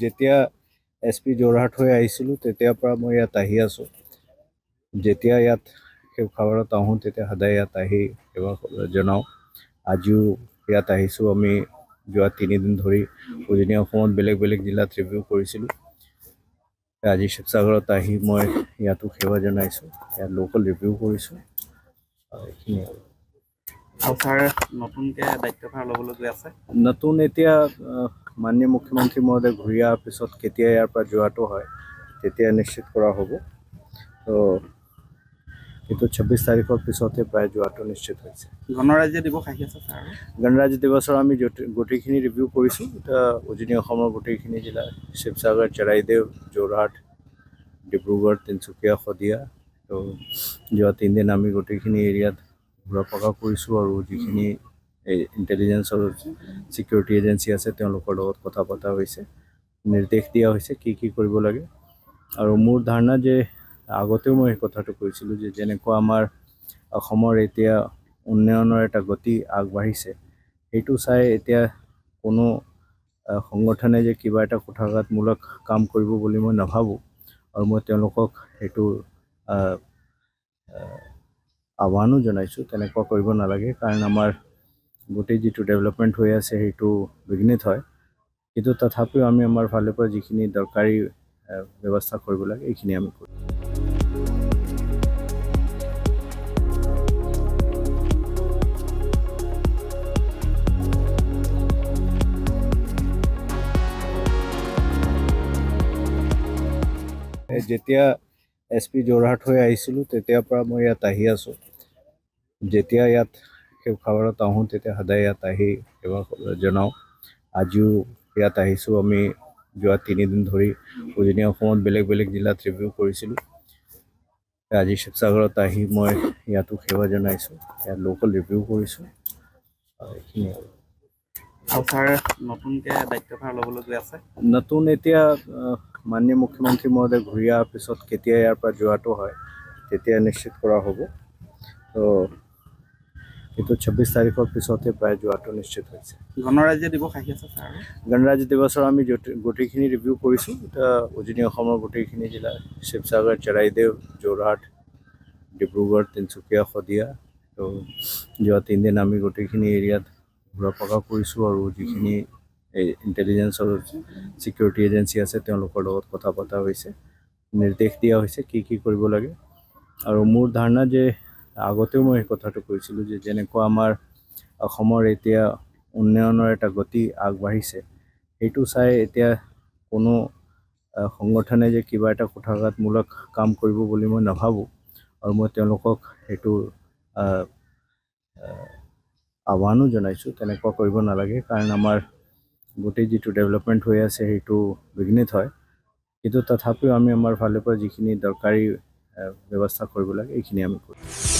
যেতিয়া SP যোৰহাট হৈ আহিছিলোঁ তেতিয়াৰ পৰা মই ইয়াত আহি আছোঁ। যেতিয়া ইয়াত শিৱসাগৰত আহোঁ তেতিয়া সদায় ইয়াত আহি সেৱা জনাওঁ। আজিও ইয়াত আহিছোঁ। আমি যোৱা 3 দিন ধৰি উজনি অসমত বেলেগ বেলেগ জিলাত ৰিভিউ কৰিছিলোঁ। আজি শিৱসাগৰত আহি মই ইয়াতো সেৱা জনাইছোঁ, ইয়াত লোকেল ৰিভিউ কৰিছোঁ। এইখিনি আৰু ছাৰ নতুনকৈ দায়িত্বভাৰ ল'বলৈ গৈ আছে। নতুন এতিয়া মাননীয় মুখ্যমন্ত্ৰী মহোদয় ঘূৰি অহাৰ পিছত কেতিয়া ইয়াৰ পৰা যোৱাটো হয় তেতিয়া নিশ্চিত কৰা হ'ব। তো কিন্তু 26 তাৰিখৰ পিছতে প্ৰায় যোৱাটো নিশ্চিত হৈছে। গণৰাজ্য দিৱস আহি আছে ছাৰ। গণৰাজ্য দিৱসৰ আমি গোটেইখিনি ৰিভিউ কৰিছোঁ। এতিয়া উজনি অসমৰ গোটেইখিনি জিলা শিৱসাগৰ, চৰাইদেউ, যোৰহাট, ডিব্ৰুগড়, তিনিচুকীয়া, শদিয়া। তো যোৱা 3 দিন আমি গোটেইখিনি এৰিয়াত ঘূৰা পকা কৰিছোঁ আৰু যিখিনি ইণ্টেলিজেঞ্চ আৰু ছিকিউৰিটি এজেঞ্চি আছে তেওঁলোকৰ লগত কথা পতা হৈছে, নিৰ্দেশ দিয়া হৈছে কি কি কৰিব লাগে। আৰু মোৰ ধাৰণা যে আগতেও মই এই কথাটো কৈছিলোঁ যে যেনেকুৱা আমাৰ অসমৰ এতিয়া উন্নয়নৰ এটা গতি আগবাঢ়িছে, সেইটো চাই এতিয়া কোনো সংগঠনে যে কিবা এটা কুঠাৰঘাতমূলক কাম কৰিব বুলি মই নাভাবোঁ। আৰু মই তেওঁলোকক সেইটো আহ্বানো জনাইছোঁ, তেনেকুৱা কৰিব নালাগে। কাৰণ আমাৰ গোটেই যিটো ডেভেলপমেণ্ট হৈ আছে সেইটো বিঘ্নিত হয়। কিন্তু তথাপিও আমি আমাৰ ফালৰ পৰা যিখিনি দৰকাৰী ব্যৱস্থা কৰিব লাগে এইখিনি আমি কৰিম। যেতিয়া SP যোৰহাট হৈ আহিছিলোঁ তেতিয়াৰ পৰা মই ইয়াত আহি আছোঁ। যেতিয়া ইয়াত শিৱসাগৰত আহোঁ তেতিয়া সদায় ইয়াত আহি সেৱা জনাওঁ। আজিও ইয়াত আহিছোঁ। আমি যোৱা 3 দিন ধৰি উজনি অসমত বেলেগ বেলেগ জিলাত ৰিভিউ কৰিছিলোঁ। আজি শিৱসাগৰত আহি মই ইয়াতো সেৱা জনাইছোঁ, ইয়াত লোকেল ৰিভিউ কৰিছোঁ। এইখিনি আৰু ছাৰ নতুনকৈ দায়িত্বভাৰ ল'বলৈ গৈ আছে। নতুন এতিয়া মাননীয় মুখ্যমন্ত্ৰী মহোদয় ঘূৰি অহাৰ পিছত কেতিয়া ইয়াৰ পৰা যোৱাটো হয় তেতিয়া নিশ্চিত কৰা হ'ব। তো কিন্তু 26 তাৰিখৰ পিছতে প্ৰায় যোৱাটো নিশ্চিত হৈছে। গণৰাজ্য দিৱস আহি আছে ছাৰ। গণৰাজ্য দিৱসৰ আমি গোটেইখিনি ৰিভিউ কৰিছোঁ। এতিয়া উজনি অসমৰ গোটেইখিনি জিলা শিৱসাগৰ, চৰাইদেউ, যোৰহাট, ডিব্ৰুগড়, তিনিচুকীয়া, শদিয়া। তো যোৱা 3 দিন আমি গোটেইখিনি এৰিয়াত ঘূৰা পকা কৰিছোঁ আৰু যিখিনি ইণ্টেলিজেঞ্চ আৰু ছিকিউৰিটি এজেঞ্চি আছে তেওঁলোকৰ লগত কথা পতা হৈছে, নিৰ্দেশ দিয়া হৈছে কি কি কৰিব লাগে। আৰু মোৰ ধাৰণা যে আগতেও মই এই কথাটো কৈছিলোঁ যে যেনেকুৱা আমাৰ অসমৰ এতিয়া উন্নয়নৰ এটা গতি আগবাঢ়িছে, সেইটো চাই এতিয়া কোনো সংগঠনে যে কিবা এটা কুঠাৰঘাতমূলক কাম কৰিব বুলি মই নাভাবোঁ। আৰু মই তেওঁলোকক সেইটো আহ্বানো জনাইছোঁ, তেনেকুৱা কৰিব নালাগে। কাৰণ আমাৰ গোটেই যিটো ডেভেলপমেণ্ট হৈ আছে সেইটো বিঘ্নিত হয়। কিন্তু তথাপিও আমি আমাৰ ফালৰ পৰা যিখিনি দৰকাৰী ব্যৱস্থা কৰিব লাগে এইখিনি আমি কৰিম।